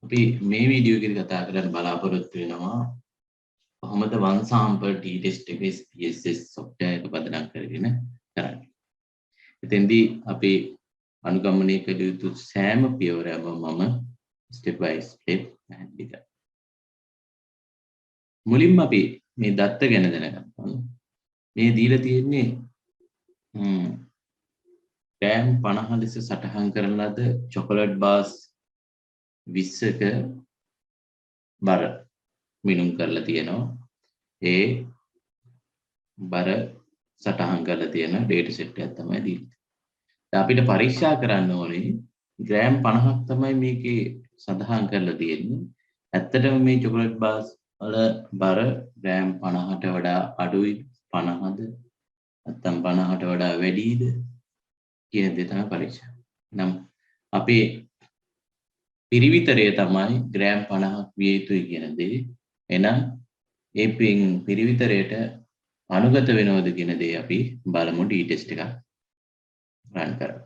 අපි මේ වීඩියෝ එකේදී කතා කරන්න බලාපොරොත්තු වෙනවා කොහොමද one sample ttest එක SPSS software එක පදනම් කරගෙන කරන්නේ. එතෙන්දී අපි අනුගමනය කළ යුතු සෑම පියවරක්ම මම step by step පැහැදිලි කරනවා. මුලින්ම අපි මේ දත්ත ගැන දැනගන්න ඕනේ. මේ දීලා තියෙන්නේ ග්‍රෑම් 50 ලෙස සටහන් කරන ලද චොකලට් බාර්ස් 20ක බර මිනුම් කරලා තියෙනවා. ඒ බර සටහන් කරලා තියෙන data set එකක් තමයි දීලා. දැන් අපිට පරීක්ෂා කරන්න ඕනේ ග්‍රෑම් 50ක් තමයි මේකේ සඳහන් කරලා තියෙන්නේ. ඇත්තටම මේ චොකලට් බාර්ස් වල බර ග්‍රෑම් 50ට වඩා අඩුයි 50ද නැත්නම් 50ට වඩා වැඩිද කියන දේ තමයි පරීක්ෂා. නම් අපේ පිරිවිතරය තමයි ග්‍රෑම් 50ක් විය යුතුයි කියන දේ. එහෙනම් ඒ පිරිවිතරයට අනුගත වෙනවද කියන දේ අපි බලමු ttest එකක් run කරලා.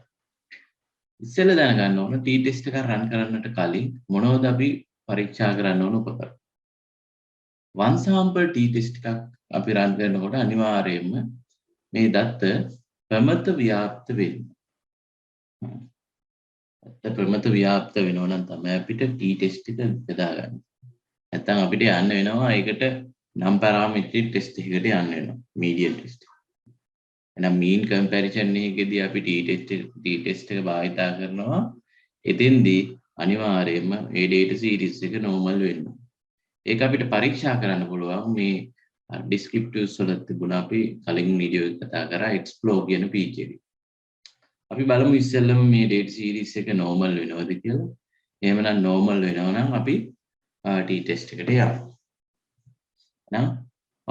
ඉස්සෙල්ලා දැනගන්න ඕන ttest එකක් run කරන්නට කලින් මොනවද අපි පරීක්ෂා කරන්න ඕන උපකරණ. one sample ttest එකක් අපි run කරනකොට අනිවාර්යයෙන්ම මේ දත්ත ප්‍රමත ව්‍යාප්ත වෙන්න. ප්‍රමත ව්‍යාප්ත වෙනවා නම් තමයි අපිට ttest එක බෙදා ගන්න. නැත්නම් අපිට යන්න වෙනවා ඒකට නම් පැරාමීටර් ටෙස්ට් එකකට යන්න වෙනවා මීඩියන් ටෙස්ට්. එහෙනම් mean comparison එකේදී අපි ttest එක භාවිතා කරනවා. එතෙන්දී අනිවාර්යයෙන්ම මේ data series එක normal වෙන්න. ඒක අපිට පරීක්ෂා කරන්න පුළුවන් මේ descriptives වල තිබුණා අපි කලින් වීඩියෝ එක කතා කරා explore කියන feature එක. අපි බලමු ඉස්සෙල්ලම මේ data series එක normal වෙනවද කියලා. එහෙමනම් normal වෙනවා නම් අපි ttest එකට යමු. නම්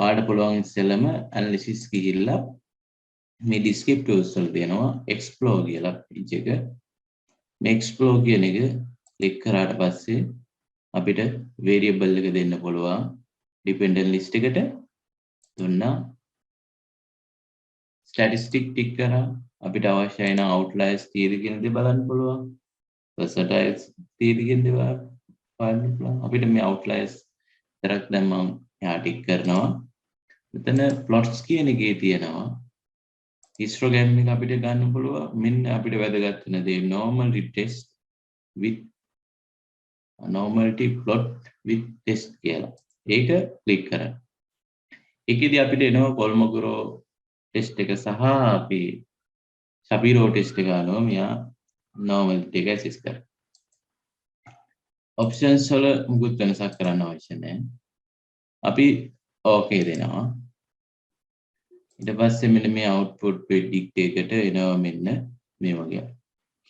ඔයාලට පුළුවන් ඉස්සෙල්ලම analysis ගිහිල්ලා මේ descriptives වල දෙනවා explore කියලා feature එක. මේ explore කියන එක click කරාට පස්සේ අපිට variable එක දෙන්න පුළුවන් dependent list එකට දුන්නා. statistic tick කරා අපිට අවශ්‍යයි නම් outliers තියෙද කියන දේ බලන්න පුළුවන්. percentiles තියෙද කියන දේ බලන්න පුළුවන්. අපිට මේ outliers තරක් දැන් මම එහා ටික් කරනවා. මෙතන plots කියන එකේ තියෙනවා histogram එක අපිට ගන්න පුළුවන්. මෙන්න අපිට වැදගත් වෙන දේ normality test with normality plot with test කියලා. ඒක ක්ලික් කරන්න. ඒකෙදී අපිට එනවා කොල්මොගරෝ ටෙස්ට් එක සහ අපි ශපීරෝ ටෙස්ට් එක ගන්නවා. මෙයා normality එක ඇසස් කරනවා. options වල මුකුත් වෙනසක් කරන්න අවශ්‍ය නැහැ. අපි okay දෙනවා. ඊට පස්සේ මෙන්න මේ output predict එකට එනවා මෙන්න මේ වගේ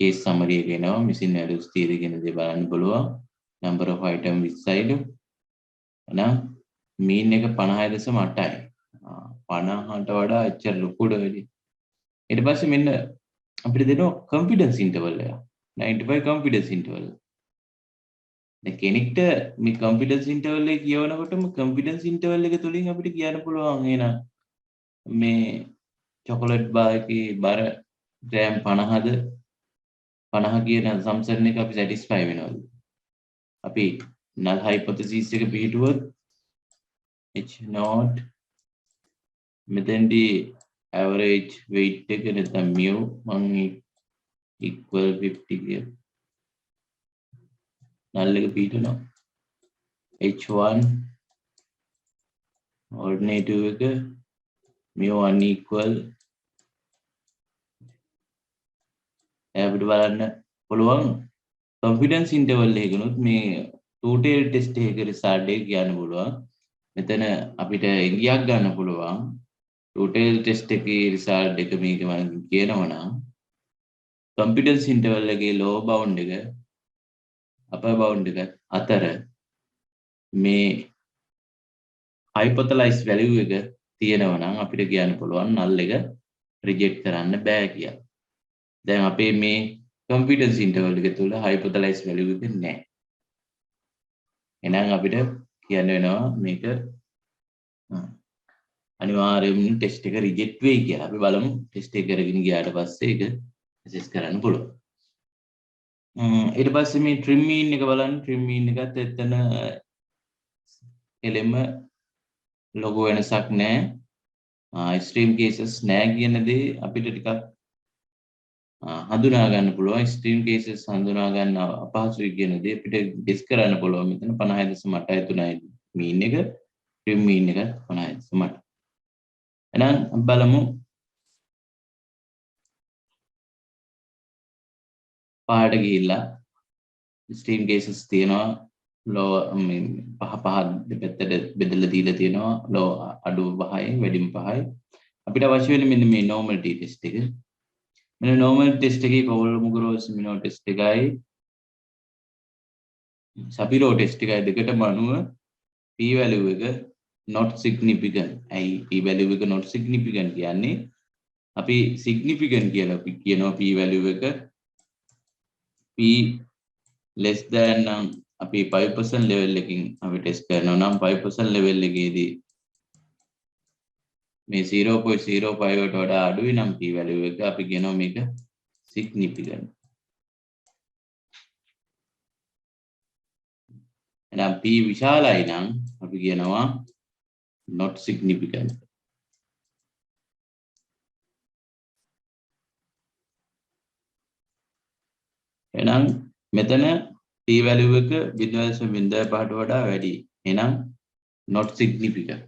case summary එක එනවා. missing values තියෙද කියන දේ බලන්න පුළුවන්. number of item 20යිලු. එහෙනම් mean එක 50.8යි. 50ට වඩා එච්චර ලොකුද වෙලි. ඊට පස්සේ මෙන්න අපිට දෙනවා confidence interval එක. 95 confidence interval. දැන් කෙනෙක්ට මේ confidence interval එක කියවනකොටම confidence interval එක තුලින් අපිට කියන්න පුළුවන් එහෙනම් මේ chocolate bar එකේ බර ග්‍රෑම් 50ද 50 කියන assumption එක අපි satisfy වෙනවද? අපි null hypothesis එක පිළිටුවොත් h naught මෙතෙන්දී average weight එක නැත්නම් mu මම equal 50 කිය null එක පිළිටනවා h1 alternative එක mu1 equal අපිට බලන්න පුළුවන් confidence interval එකනොත් මේ two tail test එකේ result එක කියන්න පුළුවන්. මෙතන අපිට ඉංගියක් ගන්න පුළුවන්. two tail test එකේ result එක මේක මම කියනවා නම් confidence interval එකේ lower bound එක upper bound එක අතර මේ hypothesized value එක තියෙනවා නම් අපිට කියන්න පුළුවන් null එක reject කරන්න බෑ කියලා. දැන් අපේ මේ confidence interval එක තුල hypothesized value එක නැහැ. එහෙනම් අපිට කියන්න වෙනවා මේක අනිවාර්යයෙන්ම ටෙස්ට් එක රිජෙක්ට් වෙයි කියලා. අපි බලමු ටෙස්ට් එක කරගෙන ගියාට පස්සේ ඒක ඇසස් කරන්න පුළුවන්. ඊට පස්සේ මේ trim mean එක බලන්න trim mean එකත් එතන එලෙම ලොකු වෙනසක් නැහැ. extreme cases නැහැ කියන දේ අපිට ටිකක් හඳුනා ගන්න පුළුවන්. extreme cases හඳුනා ගන්න අපහසුයි කියන දේ අපිට guess කරන්න පුළුවන්. මෙතන 50.83යි mean එක, trim mean එක 50.8. එහෙනම් බලමු පහට ගිහිල්ලා extreme cases තියෙනවා low පහ දෙපැත්තට බෙදලා දීලා තියෙනවා low අඩු 5යි වැඩිම 5යි. අපිට අවශ්‍ය වෙන්නේ මෙන්න මේ normality test එක. මෙන්න normality test එකේ කොල්ලමු ග්‍රෝස් මිනෝ test එකයි සපිරෝ test එකයි දෙකටම අනුව p value එක not significant. ඇයි p value එක not significant කියන්නේ? අපි significant කියලා අපි කියනවා p value එක p less than අපි 5% level එකකින් අපි test කරනවා නම් 5% level එකේදී මේ 0.05 කට වඩා අඩුයි නම් p value එක අපි කියනවා මේක significant. එහෙනම් p විශාලයි නම් අපි කියනවා not significant. එහෙනම් මෙතන p value එක 0.05ට වඩා වැඩි. එහෙනම් not significant.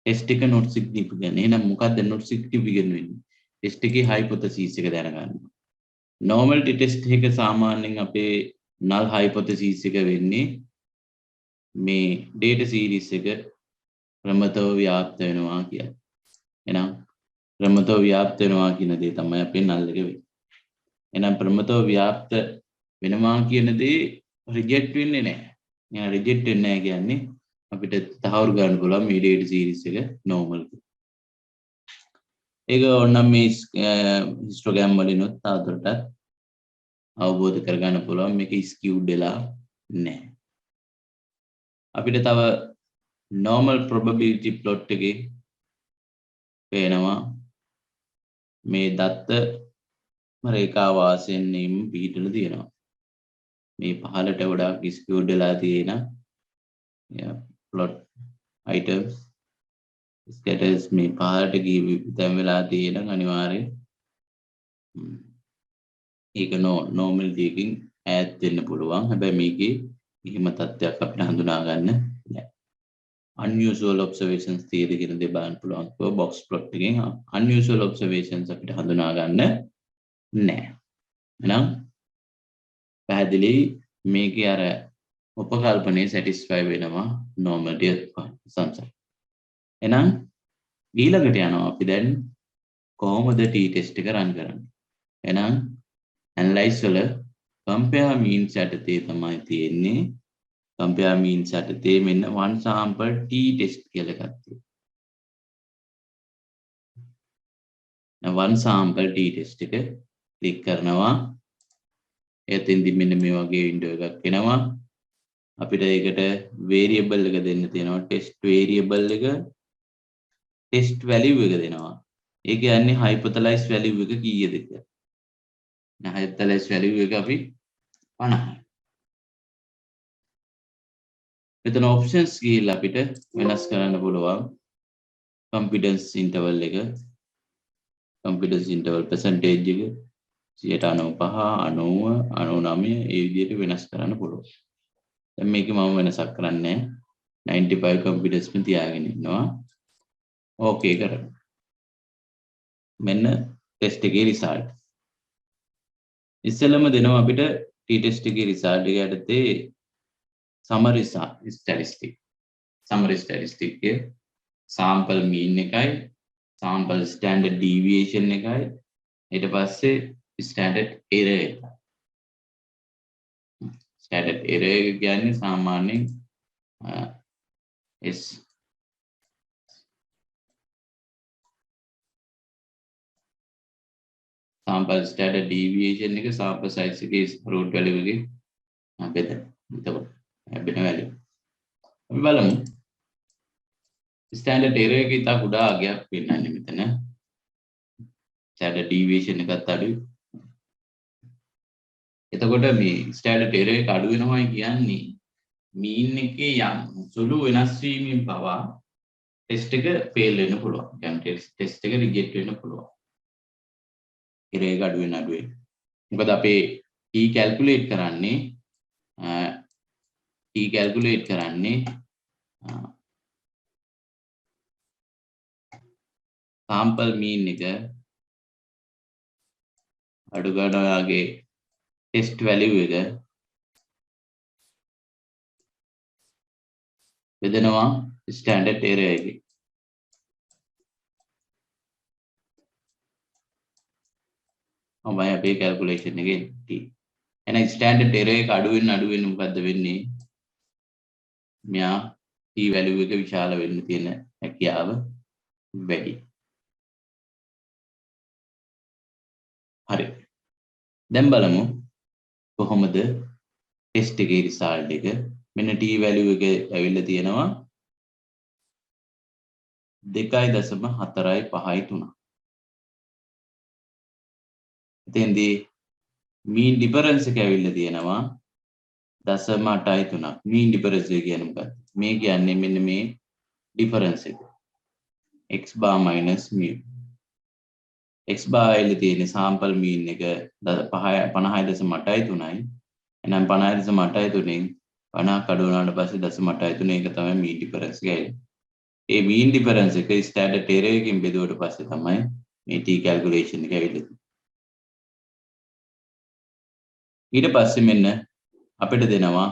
test එක not significant. එහෙනම් මොකද්ද not significant වෙන්නේ? test එකේ hypothesis එක දැනගන්න. normality test එක සාමාන්‍යයෙන් අපේ null hypothesis එක වෙන්නේ මේ data series එක ප්‍රමතව ව්‍යාප්ත වෙනවා කියලා. එහෙනම් ප්‍රමතව ව්‍යාප්ත වෙනවා කියන දේ තමයි අපේ null එක වෙන්නේ. එහෙනම් ප්‍රමතව ව්‍යාප්ත වෙනවා කියන දේ රිජෙක්ට් වෙන්නේ නැහැ. එහෙනම් රිජෙක්ට් වෙන්නේ නැහැ කියන්නේ අපිට තහවුරු කරන්න පුළුවන් මේ data series එක normal. ඒක ඕනනම් මේ histogram වලිනුත් තවදුරටත් අවබෝධ කරගන්න පුළුවන් මේක skewed වෙලා නැහැ. අපිට තව normal probability plot එකේ පේනවා මේ දත්ත රේඛා වාසයෙන් පිහිටලා තියෙනවා. මේ පහළට වඩා skewed වෙලා තියෙන plot items scatters මේ පහළට ගිහින් දැන් වෙලා තියෙන අනිවාර්යෙන් ඒක normality එකකින් ඈත් වෙන්න පුළුවන්. හැබැයි මේකේ එහෙම තත්ත්වයක් අපිට හඳුනා ගන්න නැහැ. unusual observations theory කියන දේ බලන්න පුළුවන්. box plot එකෙන් unusual observations අපිට හඳුනා ගන්න නැහැ. එහෙනම් පැහැදිලි මේකේ අර උපකල්පනයේ satisfy වෙනවා normality assumption. එහෙනම් ඊළඟට යනවා අපි දැන් කොහොමද t-test එක run කරන්නේ? එහෙනම් analyze වල compare means යටතේ තමයි තියෙන්නේ. compare means යටතේ මෙන්න one sample t-test කියලා එකක් තියෙනවා. one sample t-test එක click කරනවා. එතෙන්දි මෙන්න මේ වගේ window එකක් එනවා. අපිට ඒකට variable එක දෙන්න තියෙනවා. test variable එක test value එක දෙනවා. ඒ කියන්නේ hypothesized value එක කීයද කියලා. hypothesized value එක අපි 50යි. මෙතන options ගිහිල්ලා අපිට වෙනස් කරන්න පුළුවන් confidence interval එක, confidence interval percentage එක 95, 90, 99 ඒ විදිහට වෙනස් කරන්න පුළුවන්. දැන් මේක මම වෙනසක් කරන්නේ 95 confidence में තියාගෙන ඉන්නවා. ඕකේ කරමු. මෙන්න ටෙස්ට් එකේ රිසල්ට්. ඉස්සෙල්ලම දෙනවා අපිට t-test එකේ රිසල්ට් එක යටතේ summary statistic. summary statistic එකේ sample mean එකයි, sample standard deviation එකයි, ඊට පස්සේ standard error එක. standard error එක කියන්නේ සාමාන්‍යයෙන් S sample standard deviation එක sample size එකේ root value එකේ බෙදෙන. එතකොට ලැබෙන value. අපි බලමු standard error එක ඉතා කුඩා අගයක් පෙන්නන්නේ මෙතන. standard deviation එකත් අඩුයි. එතකොට මේ ස්ටෑන්ඩඩ් එරර් එක අඩු වෙනවා කියන්නේ මීන් එකේ යම් සුළු වෙනස් වීමෙන් පවා ටෙස්ට් එක ෆේල් වෙන්න පුළුවන්. කියන්නේ ටෙස්ට් එක රිජෙක්ට් වෙන්න පුළුවන්. එරර් එක අඩු වෙන. මොකද අපේ t කැල්කියුලේට් කරන්නේ sample mean එක අඩු ගන්න ඔයාගේ test value එක බෙදනවා standard error එකේ. ඔබයි අපේ calculation එකේ t. එහෙනම් standard error එක අඩු වෙන්න මොකද්ද වෙන්නේ? මෙයා t value එක විශාල වෙන්න තියෙන හැකියාව වැඩි. හරි. දැන් බලමු කොහොමද ටෙස්ට් එකේ රිසල්ට් එක මෙන්න t value එක ඇවිල්ලා තියෙනවා 2.453. එතෙන්දී mean difference එක ඇවිල්ලා තියෙනවා 0.83. mean difference එක කියන්නේ මොකක්ද? මේ කියන්නේ මෙන්න මේ difference එක. x bar minus mu. x bar ඇවිල්ලා තියෙන sample mean එක 50.83යි. එහෙනම් 50.83න් 50 කඩ වුණාට පස්සේ 0.83 ඒක තමයි mean difference එක. ඒ mean difference එක standard error එකකින් බෙදුවට පස්සේ තමයි මේ t calculation එක ඇවිල්ලා තියෙන්නේ. ඊට පස්සේ මෙන්න අපිට දෙනවා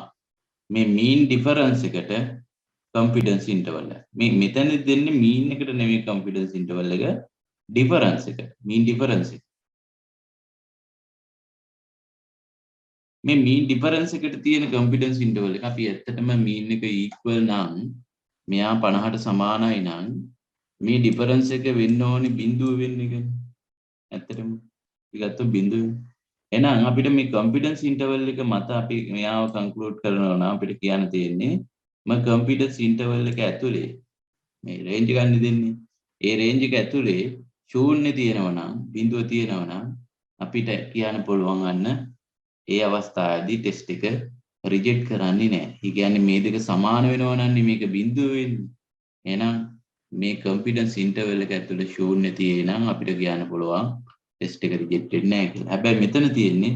මේ mean difference එකට confidence interval එක. මේ මෙතන දෙන්නේ mean එකට නෙමෙයි confidence interval එක difference එක. mean difference එක. මේ mean difference එකට තියෙන confidence interval එක අපි ඇත්තටම mean එක equal නම් මෙයා 50ට සමානයි නම් මේ difference එක වෙන්න ඕනේ බිඳුව වෙන්න එක. ඇත්තටම ඊගත්තු බිඳුව. එහෙනම් අපිට මේ confidence interval එක මත අපි මෙයාව conclude කරනවා නම් අපිට කියන්න තියෙන්නේ confidence interval එක ඇතුලේ මේ range ගන්න දෙන්නේ. ඒ range එක ඇතුලේ ශූන්‍ය තියෙනවා නම් බිඳුව තියෙනවා නම් අපිට කියන්න පුළුවන් අන්න ඒ අවස්ථාවේදී ටෙස්ට් එක රිජෙක්ට් කරන්නේ නැහැ. ඒ කියන්නේ මේ දෙක සමාන වෙනවා නම් මේක බිඳුව වෙන්නේ. එහෙනම් මේ confidence interval එක ඇතුලේ ශූන්‍ය තියෙනම් අපිට කියන්න පුළුවන් ටෙස්ට් එක රිජෙක්ට් වෙන්නේ නැහැ කියලා. හැබැයි මෙතන තියෙන්නේ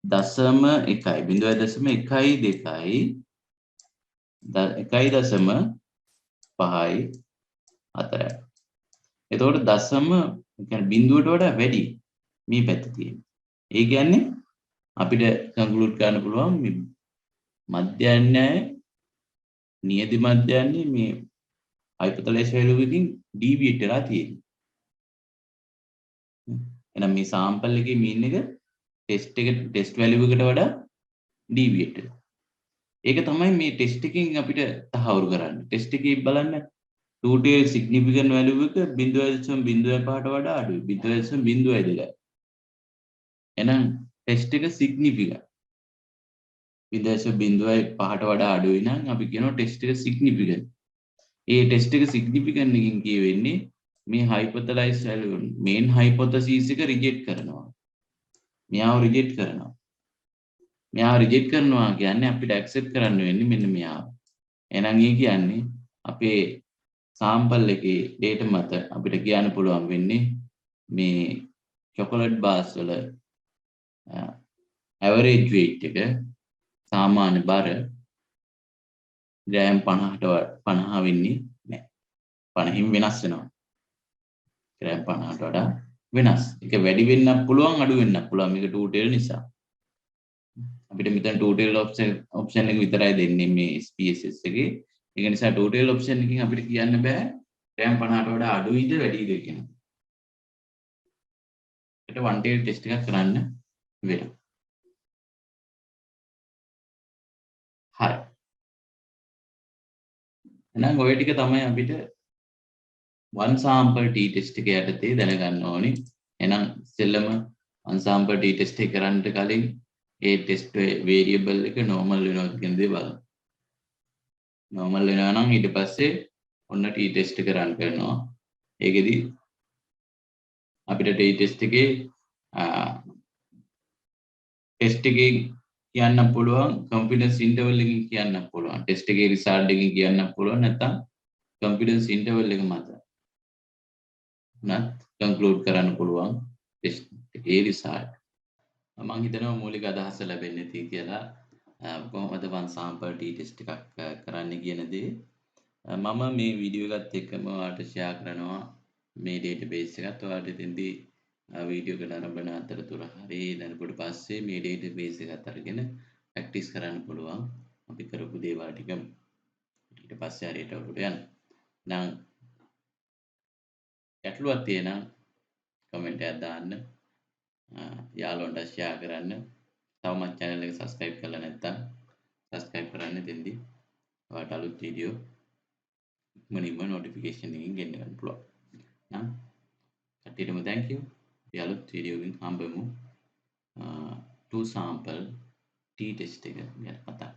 0.1 0.12 1.5 4. එතකොට දශම කියන්නේ බිඳුවට වඩා වැඩි මේ පැත්ත තියෙන්නේ. ඒ කියන්නේ අපිට කන්ක්ලූඩ් කරන්න පුළුවන් මේ මධ්‍යයන්‍යය නියති මධ්‍යයන්‍ය මේ hypothalamus value එකකින් deviate වෙලා තියෙන්නේ. එහෙනම් මේ sample එකේ mean එක test value එකට වඩා deviate වෙනවා. ඒක තමයි මේ test එකෙන් අපිට තහවුරු කරන්නේ. test එකේ බලන්න two-tail significant value එක 0.05ට වඩා අඩුයි. 0.02. එහෙනම් test එක significant. 0.05ට වඩා අඩුයි නම් අපි කියනවා test එක significant. ඒ test එක significant එකකින් කියවෙන්නේ මේ hypothalamus value main hypothesis එක reject කරනවා. මෙයාව reject කරනවා. මෙයාව reject කරනවා කියන්නේ අපිට accept කරන්න වෙන්නේ මෙන්න මෙයාව. එහෙනම් ඒ කියන්නේ අපේ sample එකේ data මත අපිට කියන්න පුළුවන් වෙන්නේ මේ chocolate bars වල average weight එක සාමාන්‍ය බර ග්‍රෑම් 50ට 50 වෙන්නේ නැහැ. 50න් වෙනස් වෙනවා. ග්‍රෑම් 50ට වඩා වෙනස්. ඒක වැඩි වෙන්නත් පුළුවන් අඩු වෙන්නත් පුළුවන්. මේක two tail නිසා. අපිට මෙතන two tail option එක විතරයි දෙන්නේ මේ SPSS එකේ. ඒක නිසා two tail option එකකින් අපිට කියන්න බෑ ග්‍රෑම් 50ට වඩා අඩුයිද වැඩිද කියලා. ඒකට one tail test එකක් කරන්න වෙනවා. හරි. එහෙනම් ඔය ටික තමයි අපිට one sample t test එක යටතේ දැනගන්න ඕනේ. එහෙනම් ඉස්සෙල්ලම one sample t test එක කරන්න කලින් ඒ test variable එක normal වෙනවද කියන දේ බලන්න. normal වෙනවා නම් ඊට පස්සේ ඔන්න t test එක run කරනවා. ඒකෙදි අපිට t test එකේ ටෙස්ට් එකේ කියන්න පුළුවන් confidence interval එකකින් කියන්න පුළුවන්. ටෙස්ට් එකේ result එකකින් කියන්න පුළුවන් නැත්නම් confidence interval එක මත. නත් conclude කරන්න පුළුවන් ටෙස්ට් එකේ result. මම හිතනවා මූලික අදහස ලැබෙන්නේ නැති කියලා. කොහොමද වන් sample t-test එකක් කරන්න කියන දේ මම මේ වීඩියෝ එකත් එක්කම ඔයාලට ෂෙයා කරනවා මේ database එකත් ඔයාලට ඉතින්දී වීඩියෝ එක නරඹන අතරතුර හරි නරඹුවට පස්සේ මේ database එකත් අරගෙන ප්‍රැක්ටිස් කරන්න පුළුවන් අපි කරපු දේවල් ටික ඊට පස්සේ හරියට ඔකට යන්න. නම් ගැටලුවක් තියෙනම් කමෙන්ට් එකක් දාන්න. යාළුවන්ට ෂෙයා කරන්න. තවමත් channel එක subscribe කරලා නැත්නම් subscribe කරන්න දෙන්නේ. ඔයාලට අලුත් වීඩියෝ ඉක්මනින්ම notification එකකින් ගෙන්න ගන්න පුළුවන්. නම් කට්ටියටම thank you. අපි අලුත් වීඩියෝ එකකින් හම්බෙමු. to sample t-test එක ගැන කතා